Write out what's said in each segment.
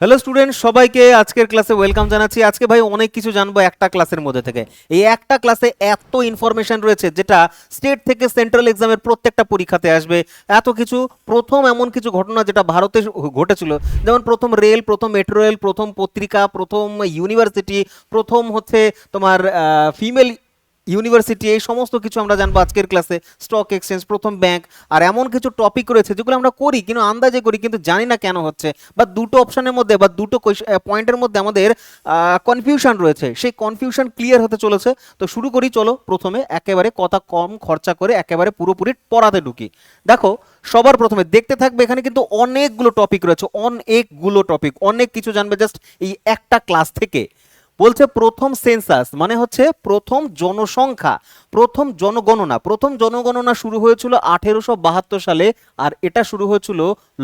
Hello student, সবাইকে আজকের ক্লাসে ওয়েলকাম জানাচ্ছি। আজকে ভাই অনেক কিছু জানবো একটা ক্লাসের মধ্যে থেকে। এই একটা ক্লাসে এত ইনফরমেশন রয়েছে যেটা স্টেট থেকে সেন্ট্রাল এক্সামের প্রত্যেকটা পরীক্ষাতে আসবে। এত কিছু, প্রথম এমন কিছু ঘটনা যেটা ভারতে ঘটেছিল, যেমন প্রথম রেল, প্রথম মেট্রো রেল, প্রথম পত্রিকা, প্রথম ইউনিভার্সিটি, প্রথম হচ্ছে তোমার ফিমেল ইউনিভার্সিটি, এই সমস্ত কিছু আমরা জানবো আজকের ক্লাসে। স্টক এক্সচেঞ্জ, প্রথম ব্যাংক, আর এমন কিছু টপিক রয়েছে যেগুলো আমরা করি কিন্তু আন্দাজে করি, কিন্তু জানি না কেন হচ্ছে, বা দুটো অপশনের মধ্যে বা দুটো পয়েন্টের মধ্যে আমাদের কনফিউশন রয়েছে। সেই কনফিউশন ক্লিয়ার হতে চলেছে। তো শুরু করি, চলো প্রথমে একেবারে কথা কম খরচা করে একেবারে পুরোপুরি পড়াতে ঢুকি। দেখো, সবার প্রথমে দেখতে থাকবে, এখানে কিন্তু অনেকগুলো টপিক রয়েছে, অনেকগুলো টপিক, অনেক কিছু জানবে জাস্ট এই একটা ক্লাস থেকে। বলছে প্রথম সেন্সাস মানে হচ্ছে প্রথম জনসংখ্যা, প্রথম জনগণনা। প্রথম জনগণনা শুরু হয়েছিল 1872 সালে, আর এটা শুরু হয়েছিল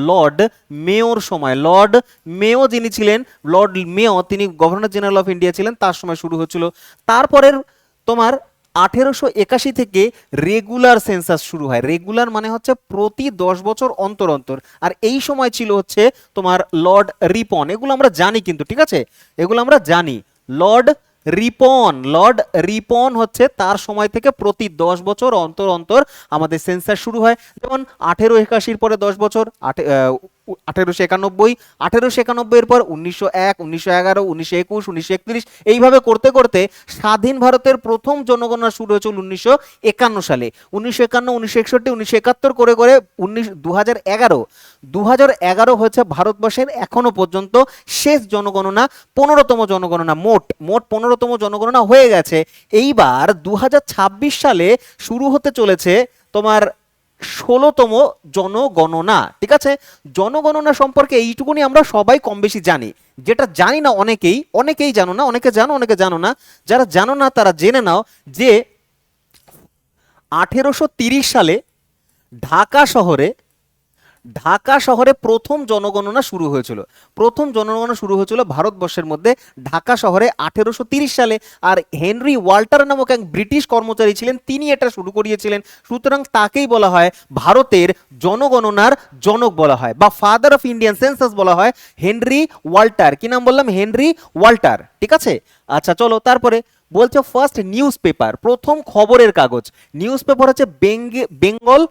লর্ড মেয়োর সময়। লর্ড মেয়ো যিনি ছিলেন, লর্ড মেয়ো, তিনি গভর্নর জেনারেল অফ ইন্ডিয়া ছিলেন, তার সময় শুরু হয়েছিল। তারপরের তোমার 1881 থেকে রেগুলার সেন্সাস শুরু হয়। রেগুলার মানে হচ্ছে প্রতি 10 বছর অন্তর অন্তর। আর এই সময় ছিল হচ্ছে তোমার লর্ড রিপন। এগুলো আমরা জানি কিন্তু, ঠিক আছে, এগুলো আমরা জানি। লর্ড রিপন হচ্ছে তার সময় থেকে প্রতি 10 বছর অন্তর অন্তর আমাদের সেন্সাস শুরু হয়। যেমন 1881 পরে 10 বছর, 1891, 1891 পর 1901, 1911, 1921, 1931, এইভাবে করতে করতে স্বাধীন ভারতের প্রথম জনগণনা শুরু হয়েছিল 1951 সালে। 1951, 1961, 1971 করে করে 2011 হয়েছে ভারতবর্ষের এখনো পর্যন্ত শেষ জনগণনা, 15তম জনগণনা। মোট 15তম জনগণনা হয়ে গেছে। এইবার 2026 সালে শুরু হতে চলেছে তোমার 16তম জনগণনা, ঠিক আছে। জনগণনা সম্পর্কে এইটুকুনি আমরা সবাই কম বেশি জানি। যেটা জানি না অনেকেই, অনেকেই জানো না, অনেকে জানো অনেকে জানো না। যারা জানো না তারা জেনে নাও যে 1830 সালে ঢাকা শহরে ঢাকা শহরে প্রথম জনগণনা শুরু হয়েছিল। প্রথম জনগণনা শুরু হয়েছিল ভারতবর্ষের মধ্যে ঢাকা শহরে 1830 সালে। আর হেনরি ওয়াল্টার নামক এক ব্রিটিশ কর্মচারী ছিলেন, তিনি এটা শুরু করিয়েছিলেন। সুতরাং তাকেই বলা হয় ভারতের জনগণনার জনক বলা হয়, বা ফাদার অফ ইন্ডিয়ান সেন্সাস বলা হয় হেনরি ওয়াল্টার। কি নাম বললাম? হেনরি ওয়াল্টার, ঠিক আছে। আচ্ছা চলো তারপরে বলছে ফার্স্ট নিউজ পেপার, প্রথম খবরের কাগজ। নিউজ পেপার হচ্ছে বেঙ্গল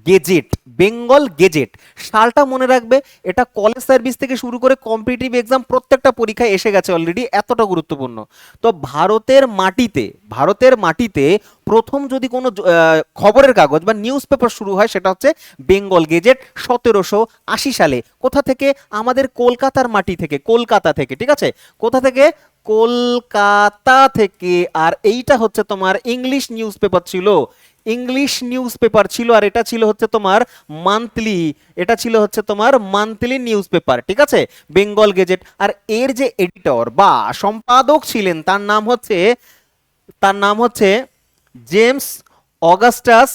গেজেট। বেঙ্গল গেজেট সালটা মনে রাখবে। এটা কলেজ সার্ভিস থেকে শুরু করে কম্পিটিটিভ এক্সাম প্রত্যেকটা পরীক্ষায় এসে গেছে অলরেডি, এতটা গুরুত্বপূর্ণ। তো ভারতের মাটিতে প্রথম যদি কোনো খবরের কাগজ বা নিউজ পেপার শুরু হয় সেটা হচ্ছে বেঙ্গল গেজেট 1780 সালে। কোথা থেকে? আমাদের কলকাতার মাটি থেকে, কলকাতা থেকে, ঠিক আছে। কোথা থেকে? কলকাতা থেকে। আর এইটা হচ্ছে তোমার ইংলিশ নিউজ পেপার ছিল, ইংলিশ নিউজ পেপার ছিল। আর এটা ছিল হচ্ছে তোমার মান্থলি, এটা ছিল হচ্ছে তোমার মান্থলি নিউজ পেপার, ঠিক আছে, বেঙ্গল গেজেট। আর এর যে এডিটর বা সম্পাদক ছিলেন তার নাম হচ্ছে জেমস অগাস্টাস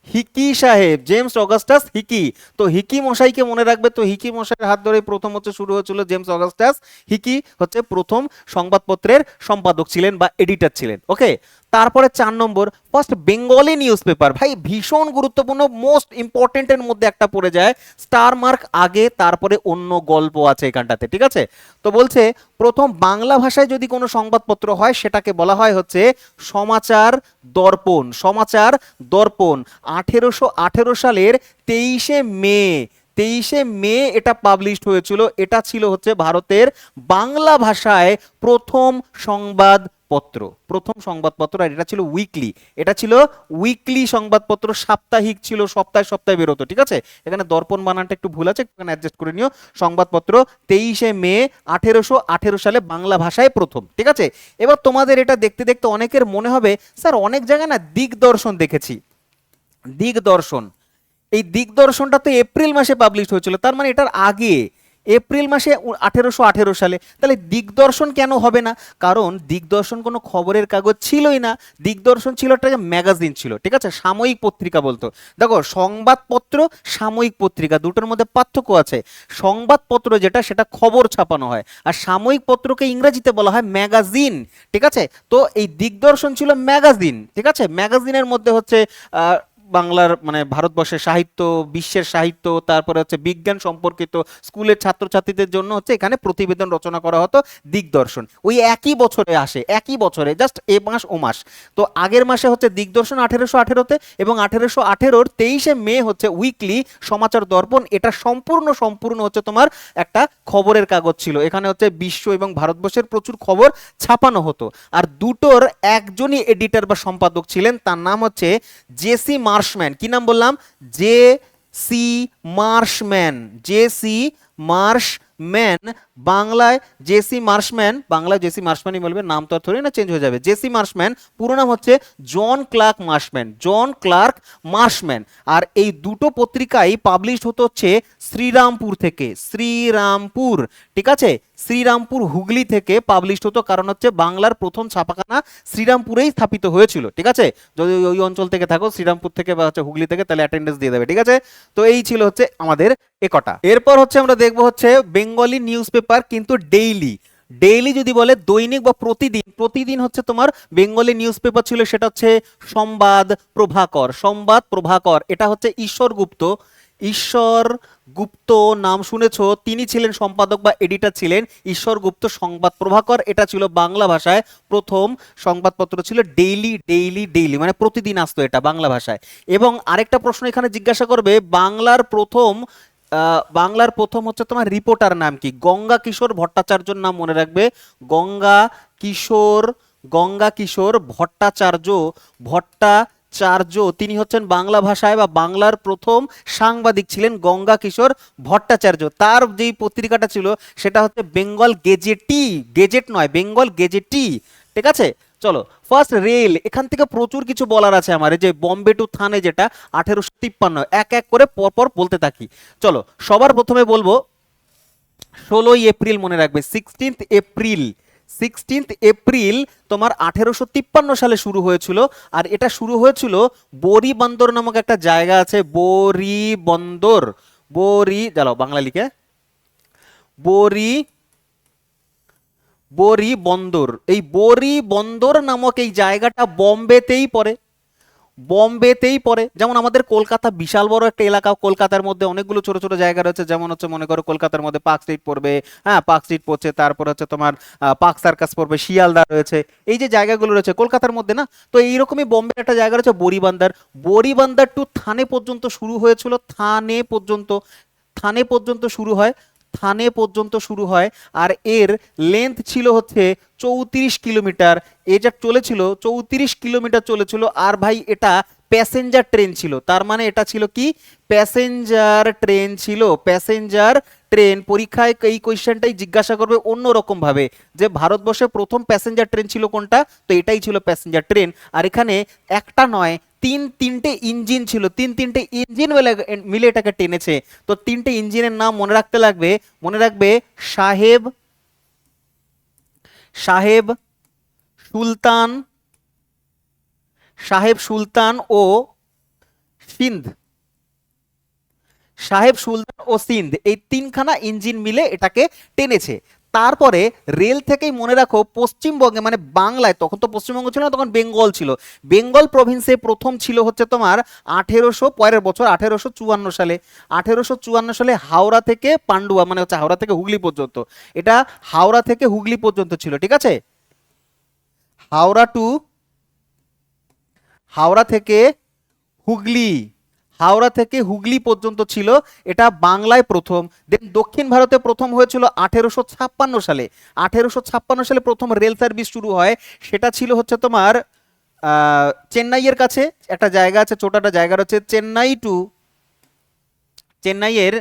হিকি সাহেব, জেমস অগাস্টাস হিকি। তো হিকি মশাইকে মনে রাখবে। তো হিকি মশাইয়ের হাত ধরে প্রথম হচ্ছে শুরু হয়েছিল, জেমস অগাস্টাস হিকি হচ্ছে প্রথম সংবাদপত্রের সম্পাদক ছিলেন বা এডিটর ছিলেন, ওকে। তারপরে 4 নম্বর ফার্স্ট বেঙ্গলি নিউজ পেপার। ভাই ভীষণ গুরুত্বপূর্ণ, মোস্ট ইম্পর্টেন্টের মধ্যে একটা পড়ে যায়, স্টার মার্ক আগে, তারপরে অন্য গল্প আছে এখানটাতে, ঠিক আছে। তো বলছে প্রথম বাংলা ভাষায় যদি কোনো সংবাদপত্র হয় সেটাকে বলা হয় হচ্ছে সমাচার দর্পণ। সমাচার দর্পণ 1818 সালের 23শে মে এটা পাবলিশড হয়েছিল। এটা ছিল হচ্ছে ভারতের বাংলা ভাষায় প্রথম সংবাদপত্র, প্রথম সংবাদপত্র। আর এটা ছিল উইকলি, এটা ছিল উইকলি সংবাদপত্র, সাপ্তাহিক ছিল, সপ্তাহে সপ্তাহে বেরোতো, ঠিক আছে। এখানে দর্পণ বানানটা একটু ভুল আছে, এখানে অ্যাডজাস্ট করে নিও। সংবাদপত্র 23শে মে 1818 সালে বাংলা ভাষায় প্রথম, ঠিক আছে। এবার তোমাদের এটা দেখতে দেখতে অনেকের মনে হবে স্যার অনেক জায়গায় না দিগদর্শন দেখেছি। দিগদর্শন, এই দিগদর্শনটা তো এপ্রিল মাসে পাবলিশ হয়েছিল, তার মানে এটার আগে এপ্রিল মাসে 1818 সালে। তাহলে দিগদর্শন কেন হবে না? কারণ দিগদর্শন কোনো খবরের কাগজ ছিলই না। দিগদর্শন ছিল একটা ম্যাগাজিন ছিল, ঠিক আছে, সাময়িক পত্রিকা বলতো। দেখো সংবাদপত্র, সাময়িক পত্রিকা দুটোর মধ্যে পার্থক্য আছে। সংবাদপত্র যেটা সেটা খবর ছাপানো হয়, আর সাময়িক পত্রকে ইংরেজিতে বলা হয় ম্যাগাজিন, ঠিক আছে। তো এই দিগদর্শন ছিল ম্যাগাজিন, ঠিক আছে। ম্যাগাজিনের মধ্যে হচ্ছে বাংলার মানে ভারতবর্ষের সাহিত্য, বিশ্বের সাহিত্য, তারপরে হচ্ছে বিজ্ঞান সম্পর্কিত স্কুলের ছাত্রছাত্রীদের জন্য হচ্ছে এখানে প্রতিবেদন রচনা করা হতো দিগদর্শন। ওই একই বছরে আসে, একই বছরে, জাস্ট এ মাস ও মাস। তো আগের মাসে হচ্ছে দিগদর্শন 1818-তে, এবং 1818-র 23শে মে হচ্ছে উইকলি সমাচার দর্পণ। এটা সম্পূর্ণ হচ্ছে তোমার একটা খবরের কাগজ ছিল। এখানে হচ্ছে বিশ্ব এবং ভারতবর্ষের প্রচুর খবর ছাপানো হতো। আর দুটোর একজনই এডিটর বা সম্পাদক ছিলেন, তার নাম হচ্ছে জেসি মার্শম্যান। কি নাম বললাম? J C Marshman, J C Marshman. বাংলায় জেসি মার্শম্যান, বাংলায় জেসি মার্শম্যানই বলবে, নাম তো আর থোড়ি না চেঞ্জ হয়ে যাবে। জেসি মার্শম্যান পুরো নাম হচ্ছে জন ক্লার্ক মার্শম্যান, জন ক্লার্ক মার্শম্যান। আর এই দুটো পত্রিকাই পাবলিশ হতো হচ্ছে শ্রীরামপুর থেকে, শ্রীরামপুর, ঠিক আছে, শ্রীরামপুর হুগলি থেকে পাবলিশ হতো। কারণ হচ্ছে বাংলার প্রথম ছাপাখানা শ্রীরামপুরেই স্থাপিত হয়েছিল, ঠিক আছে। যদি ওই অঞ্চল থেকে থাকো, শ্রীরামপুর থেকে বা হচ্ছে হুগলি থেকে, তাহলে অ্যাটেন্ডেন্স দিয়ে দেবে, ঠিক আছে। তো এই ছিল হচ্ছে আমাদের একটা। এরপর হচ্ছে আমরা দেখবো হচ্ছে বেঙ্গলি নিউজ পেপার, কিন্তু ডেইলি। ডেইলি যদি বলে দৈনিক বা প্রতিদিন, প্রতিদিন হচ্ছে তোমার বেঙ্গলি নিউজ পেপার ছিল, সেটা হচ্ছে সংবাদ প্রভাকর, সংবাদ প্রভাকর। এটা হচ্ছে ঈশ্বর গুপ্ত, ঈশ্বর গুপ্ত নাম শুনেছো, তিনি ছিলেন সম্পাদক বা এডিটর ছিলেন ঈশ্বর গুপ্ত। সংবাদ প্রভাকর এটা ছিল বাংলা ভাষায় প্রথম সংবাদপত্র ছিল। ডেইলি ডেইলি ডেইলি মানে প্রতিদিন আসতো এটা বাংলা ভাষায়। এবং আরেকটা প্রশ্ন এখানে জিজ্ঞাসা করবে, বাংলার প্রথম হচ্ছে তোমার রিপোর্টার নাম কি? গঙ্গা কিশোর ভট্টাচার্যর নাম মনে রাখবে, গঙ্গা কিশোর, গঙ্গা কিশোর ভট্টাচার্য, ভট্টাচার্য, তিনি হচ্ছেন বাংলা ভাষায় বা বাংলার প্রথম সাংবাদিক ছিলেন গঙ্গা কিশোর ভট্টাচার্য। তার যেই পত্রিকাটা ছিল সেটা হচ্ছে বেঙ্গল গেজেটি, গেজেট নয়, বেঙ্গল গেজেটি, ঠিক আছে। চলো, ফার্স্ট রেল, এখান থেকে প্রচুর কিছু বলার আছে আমার। এই যে বম্বে টু থানে, যেটা 1853, এক এক করে পরপর বলতে থাকি। চলো, সবার প্রথমে বলবো 16 এপ্রিল, মনে রাখবে 16 এপ্রিল, 16 এপ্রিল তোমার 1853 সালে শুরু হয়েছিল। আর এটা শুরু হয়েছিল বরিবন্দর নামক একটা জায়গা আছে, বরিবন্দর, বরি, দাঁড়াও বাংলা লিখে, বরি, বরি বন্দর। এই বরি বন্দর নামক এই জায়গাটা বোম্বেতেই পড়ে, বোম্বেতেই পড়ে। যেমন আমাদের কলকাতা বিশাল বড় একটা এলাকা, কলকাতার মধ্যে অনেকগুলো ছোট ছোট জায়গা রয়েছে, যেমন হচ্ছে মনে করো কলকাতার মধ্যে পার্ক স্ট্রিট পড়বে, হ্যাঁ পার্ক স্ট্রিট পড়ছে, তারপর হচ্ছে তোমার পার্ক সার্কাস পড়বে, শিয়ালদা রয়েছে, এই যে জায়গাগুলো রয়েছে কলকাতার মধ্যে না। তো এইরকমই বোম্বে একটা জায়গা রয়েছে বরিবান্দার, বরিবান্দার টু থানে পর্যন্ত শুরু হয়েছিল, থানে পর্যন্ত, থানে পর্যন্ত শুরু হয়, থানে পর্যন্ত শুরু হয়। আর এর লেন্থ ছিল হচ্ছে 34 কিলোমিটার। এ যা চলেছিল 34 কিলোমিটার চলেছিল। আর ভাই এটা প্যাসেঞ্জার ট্রেন ছিল, তার মানে এটা ছিল কি, প্যাসেঞ্জার ট্রেন ছিল, প্যাসেঞ্জার ট্রেন। পরীক্ষায় এই কোয়েশ্চেনটাই জিজ্ঞাসা করবে অন্যরকম ভাবে, যে ভারতবর্ষে প্রথম প্যাসেঞ্জার ট্রেন ছিল কোনটা, তো এটাই ছিল প্যাসেঞ্জার ট্রেন। আর এখানে একটা নয়, তিনটে ইঞ্জিন ছিল, তিনটে ইঞ্জিন মিলে এটাকে টেনেছে। তো তিনটে ইঞ্জিনের নাম মনে রাখতে লাগবে, মনে রাখবে সাহেব, সাহেব সুলতান, সাহেব সুলতান ও সিন্ধ, সাহেব সুলতান ও সিন্ধ, এই তিনখানা ইঞ্জিন মিলে এটাকে টেনেছে। তারপরে রেল থেকেই মনে রাখো পশ্চিমবঙ্গে মানে বাংলায়, তখন তো পশ্চিমবঙ্গ ছিল না, তখন বেঙ্গল ছিল, বেঙ্গল প্রভিন্সে প্রথম ছিল হচ্ছে তোমার 1800 পরের বছর 1854 সালে, 1854 সালে হাওড়া থেকে পান্ডুয়া মানে হচ্ছে হাওড়া থেকে হুগলি পর্যন্ত, এটা হাওড়া থেকে হুগলি পর্যন্ত ছিল, ঠিক আছে। হাওড়া টু, হাওড়া থেকে হুগলি, হাওড়া থেকে হুগলি পর্যন্ত ছিল, এটা বাংলায় প্রথম। দেন দক্ষিণ ভারতে প্রথম হয়েছিল 1856 সালে, 1856 সালে প্রথম রেল সার্ভিস শুরু হয়। সেটা ছিল হচ্ছে তোমার চেন্নাইয়ের কাছে একটা জায়গা আছে, ছোট একটা জায়গা রয়েছে, চেন্নাই টু, চেন্নাইয়ের,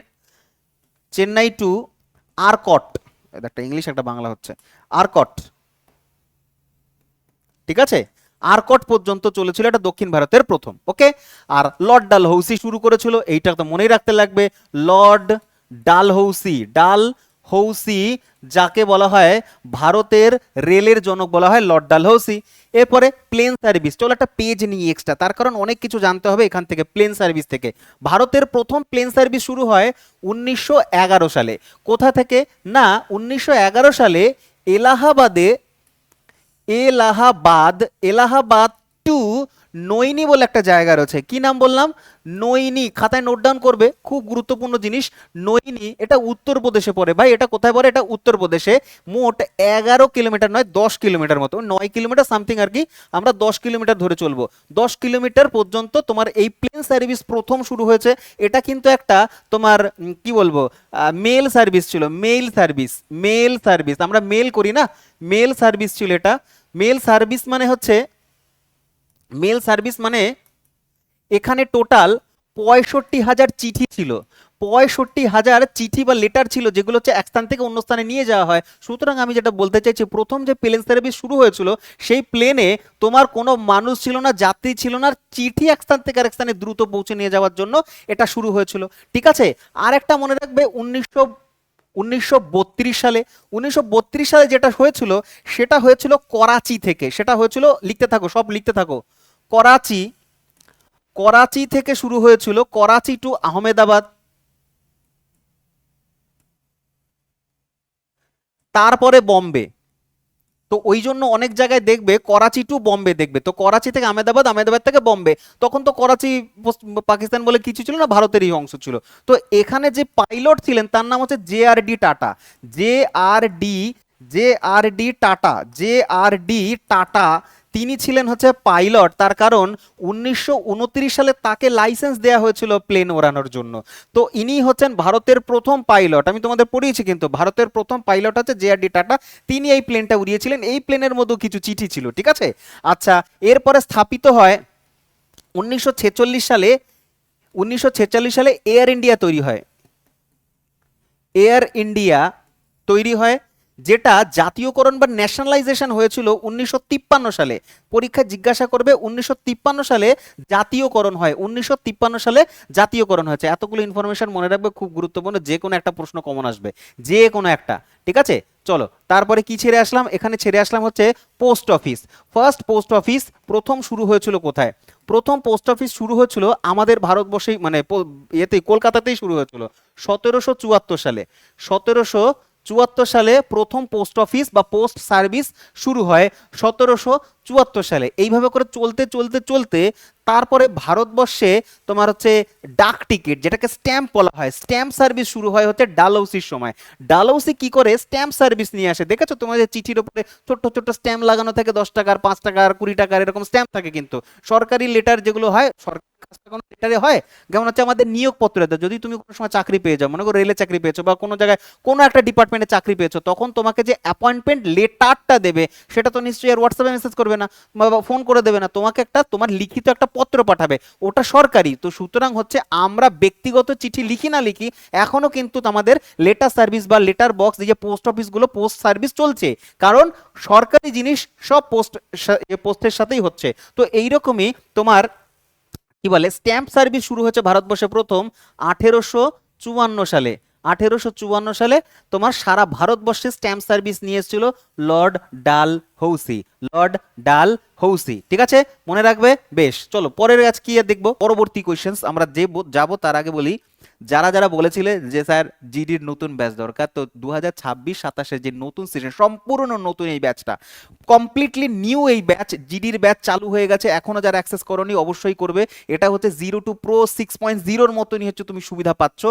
চেন্নাই টু আরকট, একটা ইংলিশ একটা বাংলা হচ্ছে, আরকট, ঠিক আছে, আরকট পর্যন্ত চলেছিল, এটা দক্ষিণ ভারতের প্রথম, ওকে। আর লর্ড ডালহৌসি শুরু করেছিল, এইটা তো মনেই রাখতে লাগবে, লর্ড ডালহৌসি, ডালহৌসি যাকে বলা হয় ভারতের রেলের জনক বলা হয় লর্ড ডালহৌসি। এরপরে প্লেন সার্ভিস, চলো একটা পেজ নিয়ে এক্সট্রা, তার কারণ অনেক কিছু জানতে হবে এখান থেকে। প্লেন সার্ভিস থেকে ভারতের প্রথম প্লেন সার্ভিস শুরু হয় 1911 সালে। কোথা থেকে না, 1911 সালে এলাহাবাদে, এলাহাবাদ, এলাহাবাদ টু নইনি বলে একটা জায়গা রয়েছে, কি নাম বললাম? নইনি, খাতায় নোট ডাউন করবে, খুব গুরুত্বপূর্ণ জিনিস। নইনি এটা উত্তরপ্রদেশে পড়ে ভাই। এটা কোথায় পড়ে? এটা উত্তরপ্রদেশে। মোট 11 কিলোমিটার নয় 10 কিলোমিটার মতো, 9 কিলোমিটার সামথিং আর কি, আমরা 10 কিলোমিটার ধরে চলবো। 10 কিলোমিটার পর্যন্ত তোমার এই প্লেন সার্ভিস প্রথম শুরু হয়েছে। এটা কিন্তু একটা তোমার কি বলবো, মেল সার্ভিস ছিল, মেল সার্ভিস। মেল সার্ভিস আমরা মেল করি না, মেল সার্ভিস ছিল এটা। মেল সার্ভিস মানে হচ্ছে, মেল সার্ভিস মানে এখানে টোটাল 65,000 চিঠি ছিল। 65,000 চিঠি বা লেটার ছিল, যেগুলো হচ্ছে এক স্থান থেকে অন্য স্থানে নিয়ে যাওয়া হয়। সুতরাং আমি যেটা বলতে চাইছি, প্রথম যে প্লেন সার্ভিস শুরু হয়েছিল, সেই প্লেনে তোমার কোনো মানুষ ছিল না, যাত্রী ছিল না, চিঠি এক স্থান থেকে আরেক স্থানে দ্রুত পৌঁছে নিয়ে যাওয়ার জন্য এটা শুরু হয়েছিল। ঠিক আছে, আর একটা মনে রাখবে, 1932 সালে, 1932 সালে যেটা হয়েছিল, সেটা হয়েছিল করাচি থেকে। সেটা হয়েছিল, লিখতে থাকো, সব লিখতে থাকো, করাচি। করাচি থেকে শুরু হয়েছিল, করাচি টু আহমেদাবাদ, তারপরে বম্বে। তো ওই জন্য অনেক জায়গায় দেখবে করাচি টু বম্বে দেখবে, তো করাচি থেকে আহমেদাবাদ, আহমেদাবাদ থেকে বম্বে। তখন তো করাচি পাকিস্তান বলে কিছু ছিল না, ভারতেরই অংশ ছিল। তো এখানে যে পাইলট ছিলেন তার নাম হচ্ছে J R D tata. J R D, J R D tata, J R D tata. তিনি ছিলেন হচ্ছে পাইলট। তার কারণ 1929 সালে তাকে লাইসেন্স দেওয়া হয়েছিল প্লেন ওড়ানোর জন্য। তো ইনি হচ্ছেন ভারতের প্রথম পাইলট। আমি তোমাদের পড়িয়েছি কিন্তু, ভারতের প্রথম পাইলট হচ্ছে জে আর ডি টাটা। তিনি এই প্লেনটা উড়িয়েছিলেন। এই প্লেনের মধ্যে কিছু চিঠি ছিল, ঠিক আছে। আচ্ছা, এরপরে স্থাপিত হয় 1946 সালে। 1946 সালে এয়ার ইন্ডিয়া তৈরি হয়। এয়ার ইন্ডিয়া তৈরি হয়, যেটা জাতীয়করণ বা ন্যাশনালাইজেশন হয়েছিল 1953 সালে। পরীক্ষা জিজ্ঞাসা করবে 1953 সালে জাতীয়করণ হয়, 1953 সালে জাতীয়করণ হয়েছে। এতগুলো ইনফরমেশন মনে রাখবে, খুব গুরুত্বপূর্ণ, যে কোনো একটা প্রশ্ন কমন আসবে, যে কোনো একটা। ঠিক আছে, চলো তারপরে কি ছেড়ে আসলাম, এখানে ছেড়ে আসলাম হচ্ছে post office. First post office প্রথম শুরু হয়েছিল কোথায়? প্রথম পোস্ট অফিস শুরু হয়েছিল আমাদের ভারতবর্ষেই, মানে ইয়েতেই, কলকাতাতেই শুরু হয়েছিল 1774 সালে। 1774 সালে প্রথম পোস্ট অফিস বা পোস্ট সার্ভিস শুরু হয় 1774 সালে। এইভাবে করে চলতে চলতে চলতে তারপরে ভারতবর্ষে তোমার হচ্ছে ডাক টিকিট, যেটাকে স্ট্যাম্প বলা হয়, স্ট্যাম্প সার্ভিস শুরু হয় হচ্ছে ডালহৌসির সময়। ডালহৌসি কি করে স্ট্যাম্প সার্ভিস নিয়ে আসে, দেখেছো তোমাদের চিঠির উপরে ছোট্ট ছোট্ট স্ট্যাম্প লাগানো থাকে, 10 টাকার, 5 টাকার, 20 টাকার, এরকম স্ট্যাম্প থাকে। কিন্তু সরকারি লেটার যেগুলো হয়, সরকারি কোনো লেটারে হয়, যেমন হচ্ছে আমাদের নিয়োগপত্রে, যদি তুমি কোনো সময় চাকরি পেয়ে যাও, মনে করো রেলে চাকরি পেয়েছো বা কোনো জায়গায় কোনো একটা ডিপার্টমেন্টে চাকরি পেয়েছো, তখন তোমাকে যে অ্যাপয়েন্টমেন্ট লেটারটা দেবে, সেটা তো নিশ্চয়ই আর হোয়াটসঅ্যাপে মেসেজ করবে না বা ফোন করে দেবে না, তোমাকে একটা তোমার লিখিত একটা পত্র পাঠাবে, ওটা সরকারি। তো সুতরাং হচ্ছে আমরা ব্যক্তিগত চিঠি লিখি না লিখি, এখনো কিন্তু আমাদের লেটার সার্ভিস বা লেটার বক্স, এই যে পোস্ট অফিসগুলো, পোস্ট সার্ভিস চলছে, কারণ সরকারি জিনিস সব পোস্টের সাথেই হচ্ছে। তো এইরকমই তোমার কি বলে, স্ট্যাম্প সার্ভিস শুরু হয়েছে ভারতবর্ষে প্রথম 1854 সালে। 1854 সালে তোমার সারা ভারতবর্ষে স্ট্যাম্প সার্ভিস নিয়ে এসেছিল লর্ড ডাল হৌসি। লর্ড ডাল হৌসি, ঠিক আছে, মনে রাখবে। বেশ, চলো পরের আজ কি দেখবো, পরবর্তী কোয়েশ্চেন্স আমরা যে যাবো তার আগে বলি, যারা যারা বলেছিলে যে স্যার জিডির নতুন ব্যাচ দরকার, তো 2026-27 যে নতুন সেশন, সম্পূর্ণ নতুন এই ব্যাচটা, কমপ্লিটলি নিউ এই ব্যাচ, জিডির ব্যাচ চালু হয়ে গেছে। এখনো যারা অ্যাক্সেস করোনি অবশ্যই করবে। এটা হচ্ছে 0 টু প্রো 6.0-র মতনই হচ্ছে তুমি সুবিধা পাচ্ছ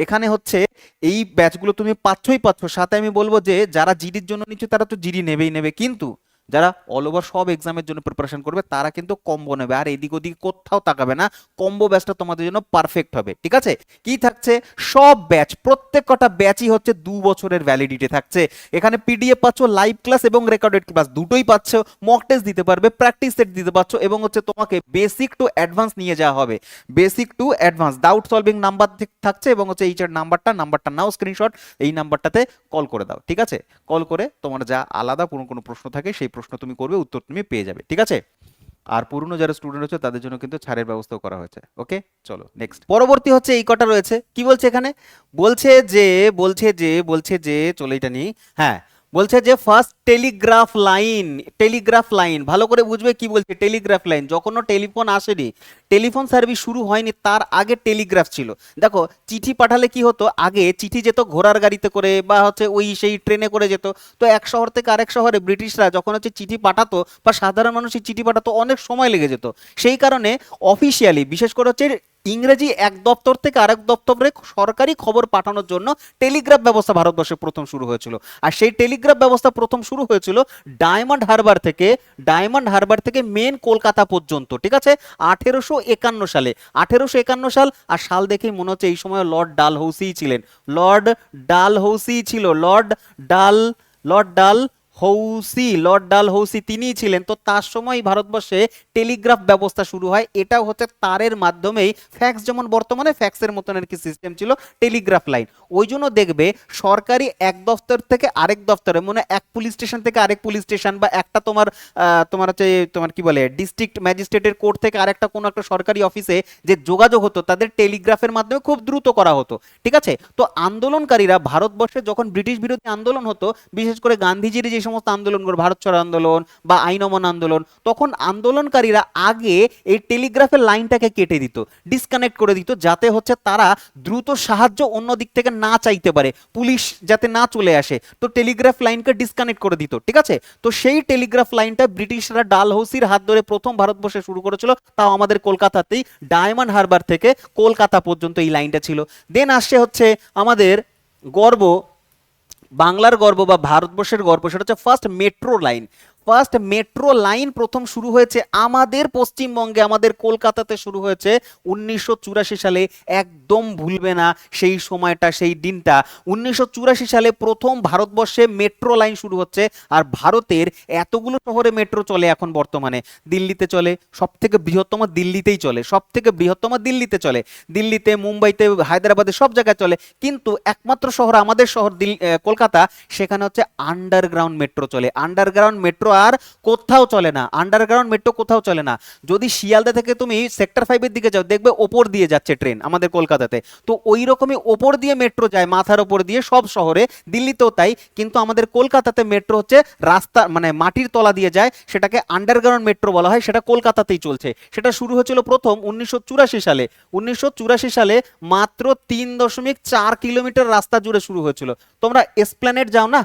এখানে। হচ্ছে এই ব্যাচগুলো তুমি পাচ্ছই পাচ্ছ, সাথে আমি বলবো যে যারা জিডির জন্য নিচ্ছে তারা তো জিডি নেবেই নেবে, কিন্তু যারা অল ওভার সব এক্সামের জন্য প্রিপারেশন করবে তারা কিন্তু কম্বো নেবে, আর এদিক ওদিক কোথাও তাকাবে না। কম্বো ব্যাচটা তোমাদের জন্য পারফেক্ট হবে, ঠিক আছে। কি থাকছে, সব ব্যাচ, প্রত্যেক কটা ব্যাচই হচ্ছে 2 বছরের ভ্যালিডিটি থাকছে। এখানে পিডিএফ পাচ্ছ, লাইভ ক্লাস এবং রেকর্ডেড ক্লাস দুটোই পাচ্ছ, মক টেস্ট দিতে পারবে, প্র্যাকটিস সেট দিতে পারছ, এবং হচ্ছে তোমাকে বেসিক টু অ্যাডভান্স নিয়ে যাওয়া হবে। Basic to advance doubt solving number থাকছে, এবং হচ্ছে এইচআর নাম্বারটা নাও স্ক্রিনশট, এই নাম্বারটাতে কল করে দাও, ঠিক আছে। কল করে তোমার যা আলাদা কোনো প্রশ্ন থাকে সেই প্রশ্ন তুমি করবে, উত্তর তুমি পেয়ে যাবে, ঠিক আছে। আর পুরনো যারা স্টুডেন্ট হচ্ছে তাদের জন্য কিন্তু ছাড়ের ব্যবস্থাও করা হয়েছে। ওকে, চলো নেক্সট। পরবর্তী হচ্ছে এই কটা রয়েছে, কি বলছে এখানে, বলছে যে চলো এটা নিই। হ্যাঁ, বলছে যে ফার্স্ট টেলিগ্রাফ লাইন ভালো করে বুঝবে কি বলছে। টেলিগ্রাফ লাইন যখনও টেলিফোন আসেনি, টেলিফোন সার্ভিস শুরু হয়নি, তার আগে টেলিগ্রাফ ছিল। দেখো চিঠি পাঠালে কি হতো, আগে চিঠি যেত ঘোড়ার গাড়িতে করে বা হচ্ছে ওই সেই ট্রেনে করে যেত। তো এক শহর থেকে আরেক শহরে ব্রিটিশরা যখন হচ্ছে চিঠি পাঠাতো বা সাধারণ মানুষই চিঠি পাঠাতো, অনেক সময় লেগে যেত। সেই কারণে অফিসিয়ালি বিশেষ করে হচ্ছে ইংরেজি এক দপ্তর থেকে আরেক দপ্তরে সরকারি খবর পাঠানোর জন্য টেলিগ্রাফ ব্যবস্থা ভারতবর্ষে প্রথম শুরু হয়েছিল। আর সেই টেলিগ্রাফ ব্যবস্থা প্রথম শুরু হয়েছিল ডায়মন্ড হারবার থেকে মেন কলকাতা পর্যন্ত, ঠিক আছে, 1851 সালে। 1851 সাল, আর সাল দেখেই মনে হচ্ছে এই সময় লর্ড ডালহৌসি ছিলেন। লর্ড ডালহৌসি তিনিই ছিলেন। তো তার সময় ভারতবর্ষে টেলিগ্রাফ ব্যবস্থা শুরু হয়। এটাও হচ্ছে তারের মাধ্যমেই, ফ্যাক্স যেমন বর্তমানে ফ্যাক্সের মতন আর কি সিস্টেম ছিল, টেলিগ্রাফ লাইন। ওই জন্য দেখবে সরকারি এক দপ্তর থেকে আরেক দপ্তরে, মানে এক পুলিশ স্টেশন থেকে আরেক পুলিশ স্টেশন, বা একটা তোমার হচ্ছে তোমার কি বলে ডিস্ট্রিক্ট ম্যাজিস্ট্রেটের কোর্ট থেকে আরেকটা কোনো একটা সরকারি অফিসে যে যোগাযোগ হতো, তাদের টেলিগ্রাফের মাধ্যমে খুব দ্রুত করা হতো, ঠিক আছে। তো আন্দোলনকারীরা ভারতবর্ষে যখন ব্রিটিশ বিরোধী আন্দোলন হতো, বিশেষ করে গান্ধীজির যে সমস্ত আন্দোলনগুলো, ভারত ছাড়ো আন্দোলন বা আইন অমান্য আন্দোলন, তখন আন্দোলনকারীরা আগে এই টেলিগ্রাফের লাইনটাকে কেটে দিত, ডিসকানেক্ট করে দিত, যাতে হচ্ছে তারা দ্রুত সাহায্য অন্য দিক থেকে না চাইতে পারে, পুলিশ যাতে না চলে আসে। তো টেলিগ্রাফ লাইনকে ডিসকানেক্ট করে দিত, ঠিক আছে। তো সেই টেলিগ্রাফ লাইনটা ব্রিটিশরা ডালহৌসির হাত ধরে প্রথম ভারতবর্ষে শুরু করেছিল, তাও আমাদের কলকাতাতেই, ডায়মন্ড হারবার থেকে কলকাতা পর্যন্ত এই লাইনটা ছিল। দেন আসছে হচ্ছে আমাদের গর্ব, বাংলার গর্ব বা ভারতবর্ষের গর্ব, সেটা হচ্ছে ফার্স্ট মেট্রো লাইন প্রথম শুরু হয়েছে আমাদের পশ্চিমবঙ্গে, আমাদের কলকাতাতে শুরু হয়েছে 1984 সালে। একদম ভুলবে না সেই সময়টা, সেই দিনটা। 1984 সালে প্রথম ভারতবর্ষে মেট্রো লাইন শুরু হচ্ছে। আর ভারতের এতগুলো শহরে মেট্রো চলে এখন বর্তমানে। দিল্লিতে চলে, সব থেকে বৃহত্তম দিল্লিতেই চলে, দিল্লিতে, মুম্বাইতে, হায়দ্রাবাদে, সব জায়গায় চলে। কিন্তু একমাত্র শহর, আমাদের শহর কলকাতা, সেখানে হচ্ছে আন্ডারগ্রাউন্ড মেট্রো চলে। আন্ডারগ্রাউন্ড মেট্রো আর কোথাও চলে না, যদি শিয়ালদা থেকে তুমি সেক্টর 5-এর দিকে যাও, দেখবে ওপর দিয়ে যাচ্ছে ট্রেন আমাদের কলকাতাতে। তো ওই রকমই ওপর দিয়ে মেট্রো যায়, মাথার ওপর দিয়ে, সব শহরে, দিল্লিতেও তাই। কিন্তু আমাদের কলকাতাতে মেট্রো হচ্ছে রাস্তা, মানে মাটির তলা দিয়ে যায়, সেটাকে আন্ডারগ্রাউন্ড মেট্রো বলা হয়। সেটা কলকাতাতেই চলছে। সেটা শুরু হয়েছিল প্রথম 1984 সালে। মাত্র 3.4 কিলোমিটার রাস্তা জুড়ে শুরু হয়েছিল। তোমরা এসপ্ল্যানেড যাও না,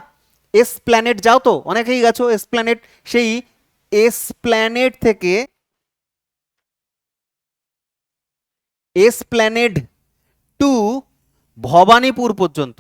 এসপ্ল্যানেড যাও তো, অনেকেই গেছো এসপ্ল্যানেড। সেই এসপ্ল্যানেড টু ভবানীপুর পর্যন্ত,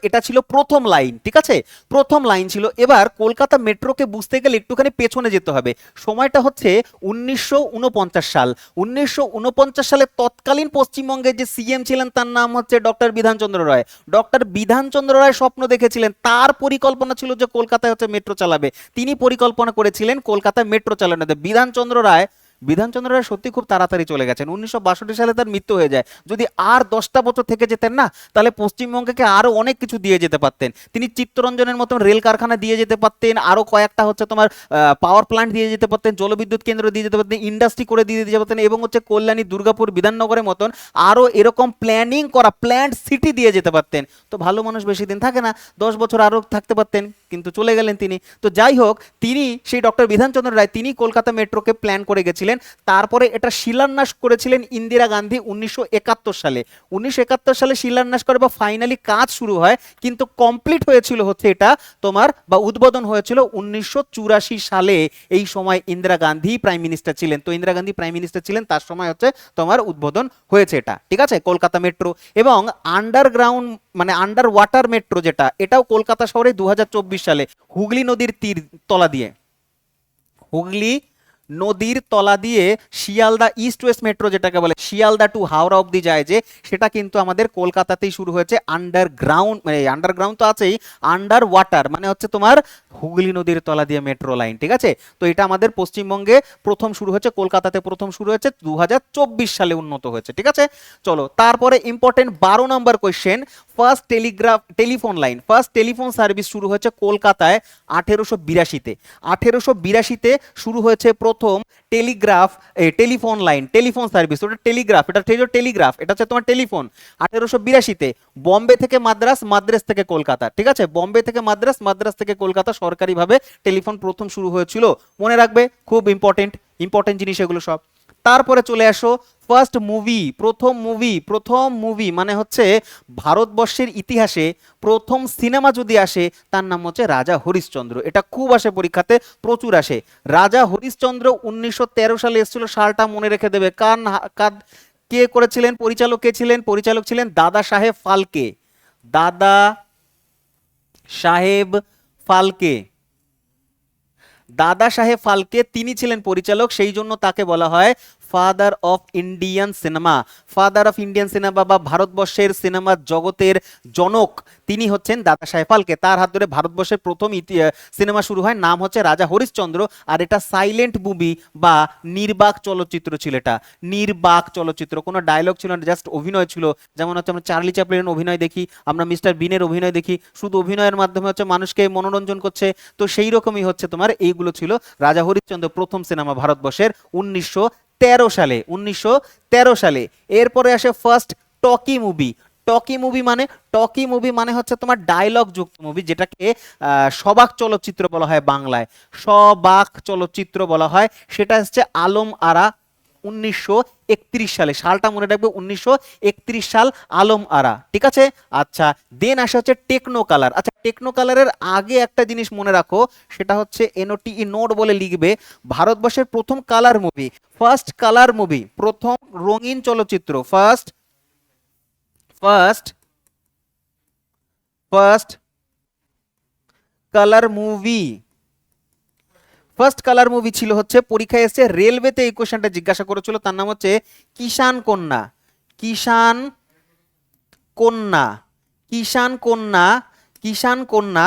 এটা ছিল প্রথম লাইন, ঠিক আছে, প্রথম লাইন ছিল। এবার কলকাতা মেট্রোকে বুঝতে গেলে একটুখানি পেছনে যেতে হবে। সময়টা হচ্ছে 1949 সাল। 1949 সালে তৎকালীন পশ্চিমবঙ্গের যে সিএম ছিলেন, তার নাম হচ্ছে ডক্টর বিধানচন্দ্র রায়। ডক্টর বিধানচন্দ্র রায় স্বপ্ন দেখেছিলেন, তার পরিকল্পনা ছিল যে কলকাতায় হচ্ছে মেট্রো চালাবে। তিনি পরিকল্পনা করেছিলেন কলকাতায় মেট্রো চালানোতে। বিধানচন্দ্র রায় সত্যি খুব তাড়াতাড়ি চলে গেছেন। 1962 সালে তার মৃত্যু হয়ে যায়। যদি আর 10টা বছর থেকে যেতেন না, তাহলে পশ্চিমবঙ্গকে আরো অনেক কিছু দিয়ে যেতে পারতেন। তিনি চিত্তরঞ্জনের মতন রেল কারখানা দিয়ে যেতে পারতেন, আরো কয়েকটা হচ্ছে তোমার পাওয়ার প্ল্যান্ট দিয়ে যেতে পারতেন, জলবিদ্যুৎ কেন্দ্র দিয়ে যেতে পারতেন, ইন্ডাস্ট্রি করে দিয়ে যেতে পারতেন, এবং হচ্ছে কল্যাণী, দুর্গাপুর, বিধাননগরের মতন আরো এরকম প্ল্যানিং করা প্ল্যান্ট সিটি দিয়ে যেতে পারতেন। তো ভালো মানুষ বেশি দিন থাকে না, 10 বছর আরো থাকতে পারতেন, কিন্তু চলে গেলেন তিনি। তো যাই হোক, তিনি সেই ডক্টর বিধানচন্দ্র রায়, তিনি কলকাতা মেট্রোকে প্ল্যান করে গেছিলেন। তারপরে এটা শিলান্যাস করেছিলেন ইন্দিরা গান্ধী 1971 সালে। 1971 সালে শিলান্যাস করে বা ফাইনালি কাজ শুরু হয়, কিন্তু কমপ্লিট হয়েছিল হচ্ছে এটা তোমার, বা উদ্বোধন হয়েছিল 1984 সালে। এই সময় ইন্দিরা গান্ধী প্রাইম মিনিস্টার ছিলেন। তো ইন্দিরা গান্ধী প্রাইম মিনিস্টার ছিলেন, তার সময় হচ্ছে তোমার উদ্বোধন হয়েছে এটা, ঠিক আছে, কলকাতা মেট্রো। এবং আন্ডারগ্রাউন্ড মানে আন্ডার ওয়াটার মেট্রো যেটা, এটাও কলকাতা শহরে 2024 সালে হুগলি নদীর তলা দিয়ে শিয়ালদা ইস্ট ওয়েস্ট মেট্রো, যেটাকে বলে শিয়ালদা টু হাওড়া অবধি যায়, যে সেটা কিন্তু আমাদের কলকাতাতেই শুরু হয়েছে। আন্ডারগ্রাউন্ড, মানে আন্ডারগ্রাউন্ড তো আছেই, আন্ডার ওয়াটার মানে হচ্ছে তোমার হুগলি নদীর তলা দিয়ে মেট্রো লাইন, ঠিক আছে। তো এটা আমাদের পশ্চিমবঙ্গে প্রথম শুরু হয়েছে, কলকাতাতে প্রথম শুরু হয়েছে 2024 সালে উন্নত হয়েছে, ঠিক আছে। চলো তারপরে ইম্পর্টেন্ট 12 নম্বর question, first first telephone service শুরু হয়েছে কলকাতায় 1882-তে। 1882-তে শুরু হয়েছে প্রথম টেলিফোন সার্ভিস। ওটা টেলিগ্রাফ, এটা টেলিগ্রাফ, এটা হচ্ছে তোমার টেলিফোন। 1882-তে বম্বে থেকে মাদ্রাস, মাদ্রাস থেকে কলকাতা, ঠিক আছে, বম্বে থেকে মাদ্রাস, মাদ্রাস থেকে কলকাতা সরকারিভাবে টেলিফোন প্রথম শুরু হয়েছিল। মনে রাখবে, খুব ইম্পর্টেন্ট জিনিস এগুলো সব। তারপরে চলে আসো প্রথম মুভি মানে হচ্ছে ভারতবর্ষের ইতিহাসে প্রথম সিনেমা যদি আসে তার নাম হচ্ছে রাজা হরিশ্চন্দ্র। এটা খুব আসে পরীক্ষাতে, প্রচুর আসে। রাজা হরিশ্চন্দ্র 1913 সালে এসেছিল, সালটা মনে রেখে দেবে। কে করেছিলেন, পরিচালক কে ছিলেন? পরিচালক ছিলেন দাদা সাহেব ফালকে। দাদা সাহেব ফালকে, দাদা সাহেব ফালকে তিনি ছিলেন পরিচালক, সেই জন্য তাকে বলা হয় father of Indian cinema. Father of Indian cinema বা ভারতবর্ষের সিনেমা জগতের জনক তিনি হচ্ছেন দাদা সাহেব ফালকে। তার হাত ধরে ভারতবর্ষের প্রথম সিনেমা শুরু হয়, নাম হচ্ছে রাজা হরিশ্চন্দ্র। আর এটা সাইলেন্ট মুভি বা নির্বাক চলচ্চিত্র ছিল। এটা নির্বাক চলচ্চিত্র, কোনো ডায়লগ ছিল না, জাস্ট অভিনয় ছিল। যেমন হচ্ছে আমরা চার্লি চ্যাপলিনের অভিনয় দেখি, আমরা মিস্টার বিনের অভিনয় দেখি, শুধু অভিনয়ের মাধ্যমে হচ্ছে মানুষকে মনোরঞ্জন করছে। তো সেই রকমই হচ্ছে তোমার এইগুলো ছিল রাজা হরিশ্চন্দ্র প্রথম সিনেমা ভারতবর্ষের 1913 সালে। এরপরে আসে first talkie movie. Talkie movie মানে হচ্ছে তোমার ডায়লগ যুক্ত মুভি, যেটাকে সবাক চলচ্চিত্র বলা হয় বাংলায়, সবাক চলচ্চিত্র বলা হয়। সেটা হচ্ছে আলম আরা 1931 সালে, সালটা মনে রাখবে 1931 সাল, আলম আরা, ঠিক আছে। আচ্ছা, দেন আসে হচ্ছে টেকনো কালার। আচ্ছা, টেকনো কালারের আগে একটা জিনিস মনে রাখো, সেটা হচ্ছে এনওটিই নোট বলে লিখবে। ভারতবর্ষের প্রথম colour movie, first colour movie, প্রথম রঙিন চলচ্চিত্র, first colour movie, first colour movie ছিল হচ্ছে, পরীক্ষায় এসেছে, রেলওয়েতে এই কোশ্চেনটা জিজ্ঞাসা করেছিল। তার নাম হচ্ছে কিষান কন্যা। কিষান কন্যা, কিষান কন্যা, কিষান কন্যা,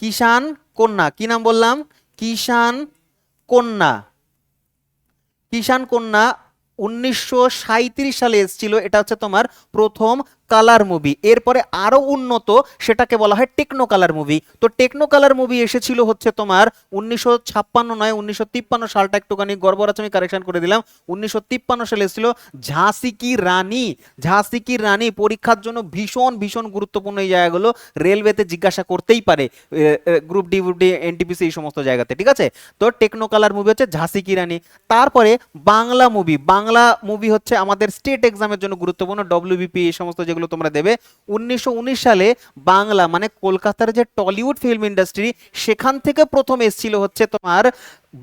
কিষান কন্যা, কি নাম বললাম? কিষান কন্যা। কিষান কন্যা 1937 সালে এসেছিল। এটা হচ্ছে তোমার প্রথম কালার মুভি। এরপরে আরো উন্নত, সেটাকে বলা হয় টেকনো কালার মুভি। তো টেকনো কালার মুভি এসেছিল হচ্ছে তোমার 1956 নয় 1953 সালটা একটুখানি গড়বড় আছে, আমি কারেকশন করে দিলাম। 1953 সালে এসেছিল ঝাঁসি কি রানী। ঝাঁসি কি রানী পরীক্ষার জন্য ভীষণ গুরুত্বপূর্ণ এই জায়গাগুলো, রেলওয়েতে জিজ্ঞাসা করতেই পারে, গ্রুপ ডি এনটিপিসি এই সমস্ত জায়গাতে, ঠিক আছে। তো টেকনো কালার মুভি হচ্ছে ঝাঁসি কি রানী। তারপরে বাংলা মুভি হচ্ছে আমাদের স্টেট এক্সামের জন্য গুরুত্বপূর্ণ, ডব্লিউবিপি এই সমস্ত যেগুলো তোমরা দেবে। 1919 সালে বাংলা মানে কলকাতার যে টলিউড ফিল্ম ইন্ডাস্ট্রি, সেখান থেকে প্রথম এসেছিল হচ্ছে তোমার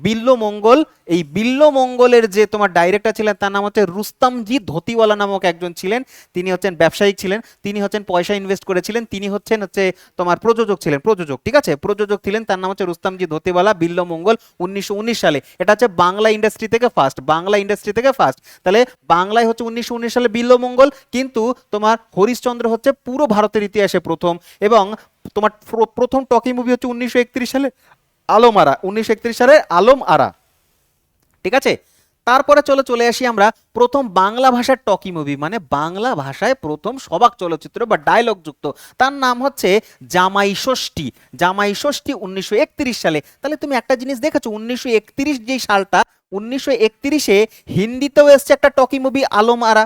বিল্লমঙ্গল। এই বিল্লমঙ্গলের যে তোমার ডাইরেক্টর ছিলেন তার নাম হচ্ছে রুস্তমজি ধোতিওয়ালা নামক একজন ছিলেন। তিনি হচ্ছেন ব্যবসায়িক ছিলেন, তিনি হচ্ছেন পয়সা ইনভেস্ট করেছিলেন, তিনি হচ্ছে তোমার প্রযোজক, ঠিক আছে, প্রযোজক ছিলেন। তার নাম হচ্ছে রুস্তমজি ধোতিওয়ালা। বিল্লমঙ্গল 1919 সালে, এটা হচ্ছে বাংলা ইন্ডাস্ট্রি থেকে ফার্স্ট। তাহলে বাংলায় হচ্ছে 1919 সালে বিল্লমঙ্গল, কিন্তু তোমার হরিশ্চন্দ্র হচ্ছে পুরো ভারতের ইতিহাসে প্রথম। এবং তোমার প্রথম টকি মুভি হচ্ছে 1931 সালে আলম আরা, 1931 সালে আলম আরা, ঠিক আছে। তারপরে চলে আসি আমরা প্রথম বাংলা ভাষার টকি মুভি, মানে বাংলা ভাষায় প্রথম সবাক চলচ্চিত্র বা ডায়লগ যুক্ত, তার নাম হচ্ছে জামাই ষষ্ঠী। 1931 সালে। তাহলে তুমি একটা জিনিস দেখেছো, 1931 যে সালটা, 1931-এ হিন্দিতেও এসছে একটা টকি মুভি আলম আরা।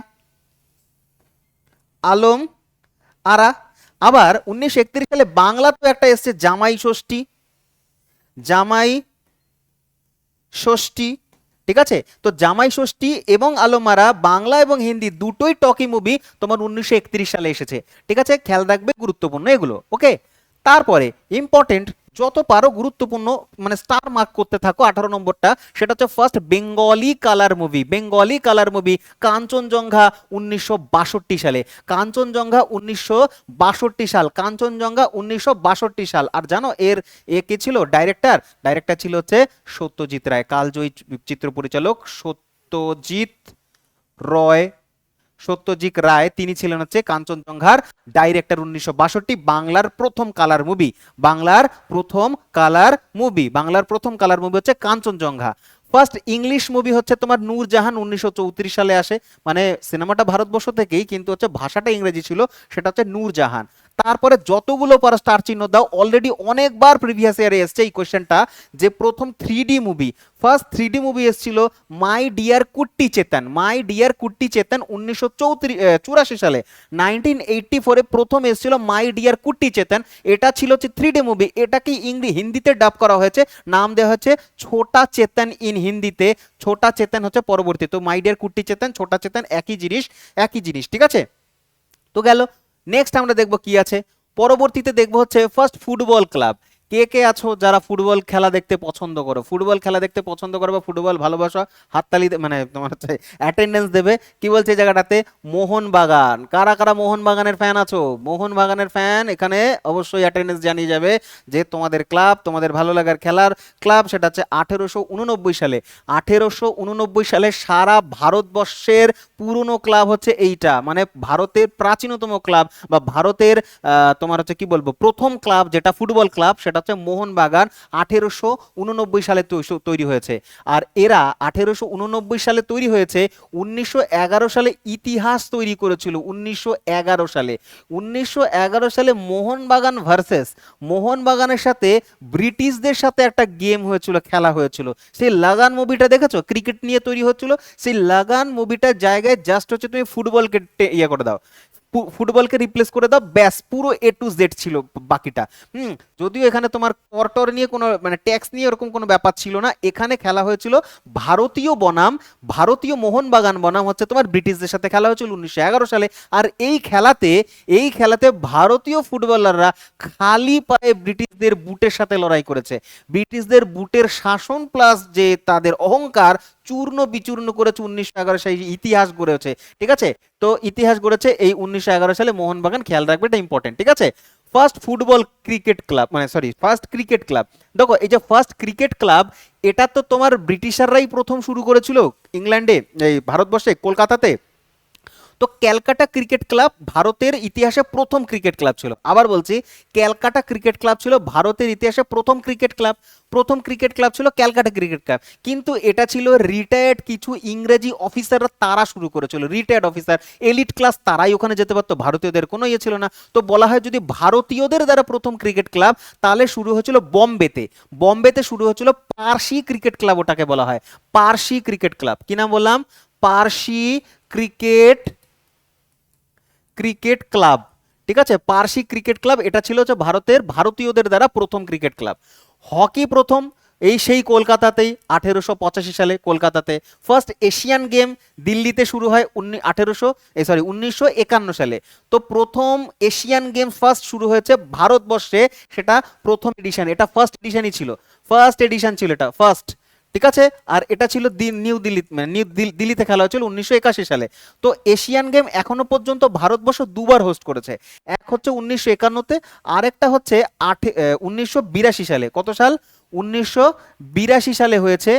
আবার 1931 সালে বাংলাতেও একটা এসছে জামাই ষষ্ঠী, ঠিক আছে। তো জামাই ষষ্ঠী এবং আলমারা বাংলা এবং হিন্দি দুটোই টকি মুভি তোমার 1931 সালে এসেছে, ঠিক আছে। খেয়াল রাখবে, গুরুত্বপূর্ণ এগুলো, ওকে। তারপরে ইম্পর্টেন্ট, যত পারো গুরুত্বপূর্ণ মানে স্টার মার্ক করতে থাকো। 18 নম্বরটা, সেটা হচ্ছে first Bengali colour movie Kanchenjunga 1962 সালে। কাঞ্চনজঙ্ঘা 1962 সাল। আর জানো কে ছিল ডাইরেক্টর ছিল হচ্ছে সত্যজিৎ রায়, কালজয়ী চিত্র পরিচালক সত্যজিৎ রায়, তিনি ছিলেন হচ্ছে কাঞ্চনজঙ্ঘার ডাইরেক্টর। 1962 বাংলার প্রথম কালার মুভি হচ্ছে কাঞ্চনজঙ্ঘা। ফার্স্ট ইংলিশ মুভি হচ্ছে তোমার নূরজাহান, 1934 সালে আসে। মানে সিনেমাটা ভারতবর্ষ থেকেই, কিন্তু হচ্ছে ভাষাটা ইংরেজি ছিল, সেটা হচ্ছে নূরজাহান। তারপরে যতগুলো পারো স্টার চিহ্ন দাও। অলরেডি অনেকবার প্রিভিয়াস ইয়ারে এসছে এই কোশ্চেনটা, যে প্রথম 3D movie, first 3D movie এসেছিল my dear Kutty Chetan, my dear কুট্টি চেতন 1984 সালে। 1984-এ প্রথম এসেছিল মাই ডিয়ার কুট্টি চেতন, এটা ছিল হচ্ছে 3D মুভি। এটাকে হিন্দিতে ডাব করা হয়েছে, নাম দেওয়া হচ্ছে ছোটা চেতন ইন হিন্দিতে, ছোটা চেতন হচ্ছে পরবর্তী। তো মাই ডিয়ার কুট্টি চেতন, ছোটা চেতন একই জিনিস, একই জিনিস, ঠিক আছে। তো গেল। নেক্সট আমরা দেখব কি আছে, পরবর্তীতে দেখব হচ্ছে ফার্স্ট ফুটবল ক্লাব। কে কে আছো যারা ফুটবল খেলা দেখতে পছন্দ করো, ফুটবল খেলা দেখতে পছন্দ করো বা ফুটবল ভালোবাসো, হাততালি মানে তোমার হচ্ছে অ্যাটেন্ডেন্স দেবে। কি বলছে এই জায়গাটাতে, মোহনবাগান। কারা কারা মোহনবাগানের ফ্যান আছো, মোহনবাগানের ফ্যান এখানে অবশ্যই অ্যাটেন্ডেন্স জানিয়ে যাবে যে তোমাদের ক্লাব, তোমাদের ভালো লাগার খেলার ক্লাব সেটা হচ্ছে 1889 সালে। 1889 সালে সারা ভারতবর্ষের পুরনো ক্লাব হচ্ছে এইটা, মানে ভারতের প্রাচীনতম ক্লাব বা ভারতের তোমার হচ্ছে কি বলবো প্রথম ক্লাব যেটা ফুটবল ক্লাব সেটা হচ্ছে মোহনবাগান। 1889 সালে তৈরি হয়েছে। আর এরা 1889 সালে তৈরি হয়েছে, 1911 সালে ইতিহাস তৈরি করেছিল। 1911 সালে, 1911 সালে মোহনবাগান ভার্সেস, মোহনবাগানের সাথে ব্রিটিশদের সাথে একটা গেম হয়েছিল, খেলা হয়েছিল। সেই লাগান মুভিটা দেখেছো, ক্রিকেট নিয়ে তৈরি হচ্ছিল, সেই লাগান মুভিটার জায়গায় জাস্ট হচ্ছে তুমি ফুটবলকে ইয়ে করে দাও, ফুটবলকে রিপ্লেস করে দাও, ব্যাস পুরো A to Z ছিল বাকিটা। যদিও এখানে তোমার করটর নিয়ে কোনো মানে ট্যাক্স নিয়ে এরকম কোনো ব্যাপার ছিল না, এখানে খেলা হয়েছিল ভারতীয় বনাম, ভারতীয় মোহনবাগান বনাম হচ্ছে তোমার ব্রিটিশদের সাথে খেলা হয়েছিল 1911 সালে। আর এই খেলাতে ভারতীয় ফুটবলাররা খালি পায়ে ব্রিটিশদের বুটের সাথে লড়াই করেছে। ব্রিটিশদের বুটের শাসন প্লাস যে তাদের অহংকার চূর্ণ বিচূর্ণ করেছে 1911 সালে, ইতিহাস গড়েছে, ঠিক আছে। তো ইতিহাস গড়েছে এই 1911 সালে মোহনবাগান, খেয়াল রাখবে, এটা ইম্পর্টেন্ট, ঠিক আছে। ফার্স্ট ফুটবল ক্রিকেট ক্লাব মানে সরি ফার্স্ট ক্রিকেট ক্লাব, দেখো এই যে ফার্স্ট ক্রিকেট ক্লাব, এটা তো তোমার ব্রিটিশাররাই প্রথম শুরু করেছিল ইংল্যান্ডে, এই ভারতবর্ষে কলকাতাতে। তো ক্যালকাটা ক্রিকেট ক্লাব ভারতের ইতিহাসে প্রথম ক্রিকেট ক্লাব ছিল। আবার বলছি, ক্যালকাটা ক্রিকেট ক্লাব ছিল ভারতের ইতিহাসে প্রথম ক্রিকেট ক্লাব, প্রথম ক্রিকেট ক্লাব ছিল ক্যালকাটা ক্রিকেট ক্লাব। কিন্তু এটা ছিল রিটায়ার্ড কিছু ইংরেজি অফিসাররা, তারা শুরু করেছিল, রিটায়ার্ড অফিসার, এলিট ক্লাস, তারাই ওখানে যেতে পারতো, ভারতীয়দের কোনো ইয়ে ছিল না। তো বলা হয় যদি ভারতীয়দের দ্বারা প্রথম ক্রিকেট ক্লাব, তাহলে শুরু হয়েছিল বোম্বেতে, বোম্বেতে শুরু হয়েছিল পার্সি ক্রিকেট ক্লাব, ওটাকে বলা হয় পার্সি ক্রিকেট ক্লাব। কি নাম বললাম, পার্সি ক্রিকেট ক্রিকেট ক্লাব, ঠিক আছে, পার্সি ক্রিকেট ক্লাব। এটা ছিল হচ্ছে ভারতের ভারতীয়দের দ্বারা প্রথম ক্রিকেট ক্লাব। হকি প্রথম এই সেই কলকাতাতেই 1885 সালে কলকাতাতে। ফার্স্ট এশিয়ান গেম দিল্লিতে শুরু হয় 1951 সালে। তো প্রথম এশিয়ান গেম ফার্স্ট শুরু হয়েছে ভারতবর্ষে, সেটা প্রথম এডিশন, এটা ফার্স্ট এডিশনই ছিল, ফার্স্ট এডিশন ছিল এটা, ফার্স্ট, ঠিক আছে। আর এটা ছিল নিউ দিল্লি, মানে দিল্লিতে খেলা হয়েছিল 1981 সালে। তো এশিয়ান গেম এখনো পর্যন্ত ভারতবর্ষ দুবার হোস্ট করেছে, এক হচ্ছে 1951-তে, আরেকটা হচ্ছে 1982 সালে। কত সাল, 1982 সালে হয়েছে।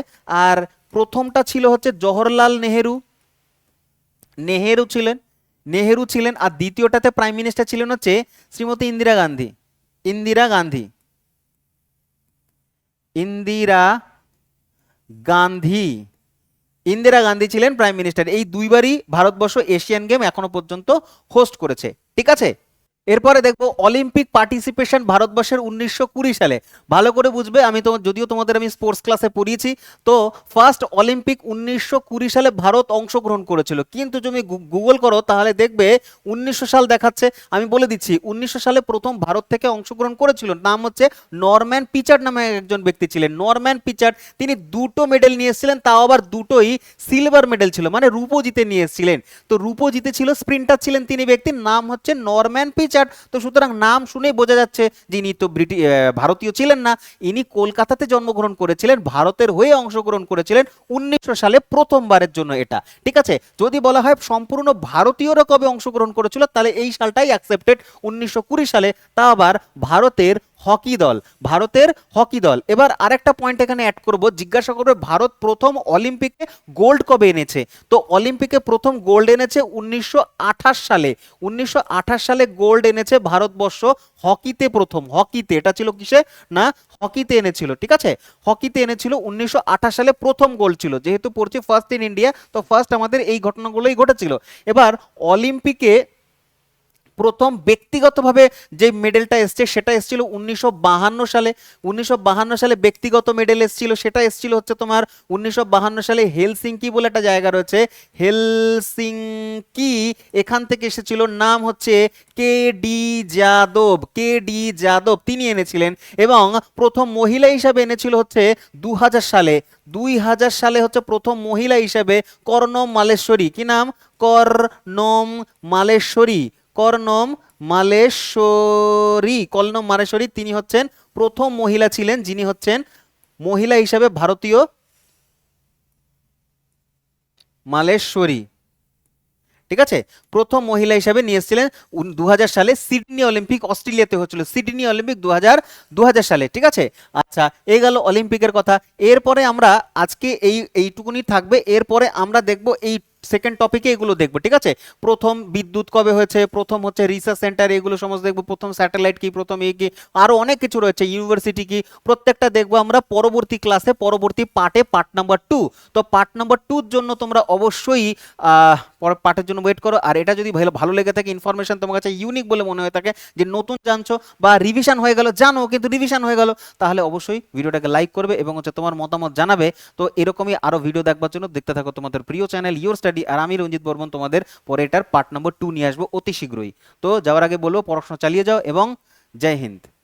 আর প্রথমটা ছিল হচ্ছে জওহরলাল নেহেরু, নেহেরু ছিলেন। আর দ্বিতীয়টাতে প্রাইম মিনিস্টার ছিলেন হচ্ছে শ্রীমতী ইন্দিরা গান্ধী, ইন্দিরা গান্ধী, ইন্দিরা গান্ধী, ইন্দিরা গান্ধী ছিলেন প্রাইম মিনিস্টার। এই দুইবারই ভারতবর্ষ এশিয়ান গেম এখনো পর্যন্ত হোস্ট করেছে, ঠিক আছে। এরপরে দেখবো অলিম্পিক পার্টিসিপেশন ভারতবর্ষের 1920 সালে। ভালো করে বুঝবে, আমি যদিও তোমাদের আমি স্পোর্টস ক্লাসে পড়িয়েছি, তো ফার্স্ট অলিম্পিক 1920 সালে ভারত অংশগ্রহণ করেছিল। কিন্তু তুমি গুগল করো তাহলে দেখবে 1900 সাল দেখাচ্ছে। আমি বলে দিচ্ছি, 1900 সালে প্রথম ভারত থেকে অংশগ্রহণ করেছিল, নাম হচ্ছে নরম্যান পিচার্ড নামে একজন ব্যক্তি ছিলেন, নরম্যান পিচার্ড। তিনি দুটো মেডেল নিয়ে এসেছিলেন, তাও আবার দুটোই সিলভার মেডেল ছিল, মানে রূপো জিতে নিয়ে এসেছিলেন। তো রূপো জিতেছিল, স্প্রিন্টার ছিলেন তিনি, ব্যক্তির নাম হচ্ছে নরম্যান পিচার্ড। তো সুতরাং নাম শুনেই বোঝা যাচ্ছে যে ইনি তো ভারতীয় ছিলেন না, ইনি কলকাতাতে জন্মগ্রহণ করেছিলেন, ভারতের হয়ে অংশগ্রহণ করেছিলেন 1900 সালে প্রথমবারের জন্য, এটা ঠিক আছে। যদি বলা হয় সম্পূর্ণ ভারতীয়রা কবে অংশগ্রহণ করেছিল, তাহলে এই সালটাই অ্যাকসেপ্টেড, 1920 সালে, তা আবার ভারতের হকি দল, ভারতের হকি দল। এবার আরেকটা পয়েন্ট এখানে অ্যাড করব, জিজ্ঞাসা করবে ভারত প্রথম অলিম্পিকে গোল্ড কবে এনেছে। তো অলিম্পিকে প্রথম গোল্ড এনেছে 1928 সালে, 1928 সালে গোল্ড এনেছে ভারতবর্ষ হকিতে, প্রথম হকিতে। এটা ছিল কিসে না, হকিতে এনেছিল, ঠিক আছে, হকিতে এনেছিল 1928 সালে প্রথম গোল্ড ছিল। যেহেতু পড়ছে ফার্স্ট ইন ইন্ডিয়া, তো ফার্স্ট আমাদের এই ঘটনাগুলোই ঘটেছিল। এবার অলিম্পিকে প্রথম ব্যক্তিগতভাবে যে মেডেলটা এসছে সেটা এসেছিল 1952 সালে। 1952 সালে ব্যক্তিগত মেডেল এসেছিল, সেটা এসেছিল হচ্ছে তোমার 1952 সালে হেলসিঙ্কি বলে একটা জায়গা রয়েছে, হেলসিঙ্কি, এখান থেকে এসেছিল। নাম হচ্ছে K D Yadav, K D Yadav তিনি এনেছিলেন। এবং প্রথম মহিলা হিসাবে এনেছিল হচ্ছে 2000 সালে। 2000 সালে হচ্ছে প্রথম মহিলা হিসাবে কর্ণম মালেশ্বরী। কি নাম? কর্ণম মালেশ্বরী, কর্ণম মালেশ্বরী তিনি হচ্ছেন প্রথম মহিলা ছিলেন যিনি হচ্ছেন মহিলা হিসাবে ভারতীয় মালেশ্বরী। ঠিক আছে, প্রথম মহিলা হিসাবে নিয়ে এসেছিলেন 2000 সালে। সিডনি অলিম্পিক অস্ট্রেলিয়াতে হচ্ছিল, সিডনি অলিম্পিক 2000 সালে। ঠিক আছে, আচ্ছা এই গেল অলিম্পিকের কথা। এরপরে আমরা আজকে এইটুকুনি থাকবে, এরপরে আমরা দেখব এই সেকেন্ড টপিকে এগুলো দেখবো। ঠিক আছে, প্রথম বিদ্যুৎ কবে হয়েছে, প্রথম হচ্ছে রিসার্চ সেন্টার, এগুলো সমস্ত দেখবো, প্রথম স্যাটেলাইট কি, প্রথম কি, আরো অনেক কিছু রয়েছে, ইউনিভার্সিটি কি, প্রত্যেকটা দেখবো আমরা পরবর্তী ক্লাসে, পরবর্তী পার্টে, পার্ট নাম্বার 2। তো পার্ট নাম্বার 2-র জন্য তোমরা অবশ্যই পরের পার্টের জন্য ওয়েট করো। আর এটা যদি ভালো ভালো লেগে থাকে, ইনফরমেশন তোমার কাছে ইউনিক বলে মনে হয়ে থাকে, যে নতুন জানছো বা রিভিশন হয়ে গেল, জানো কিন্তু রিভিশন হয়ে গেল, তাহলে অবশ্যই ভিডিওটাকে লাইক করবে এবং হচ্ছে তোমার মতামত জানাবে। তো এরকমই আরো ভিডিও দেখবার জন্য দেখতে থাকো তোমাদের প্রিয় চ্যানেল ইওর স্টাডি, আর আমি রঞ্জিত বর্মন তোমাদের পরে এটার পার্ট নাম্বার 2 নিয়ে আসবো অতি শীঘ্রই। তো যাওয়ার আগে বলবো পড়াশোনা চালিয়ে যাও এবং জয় হিন্দ।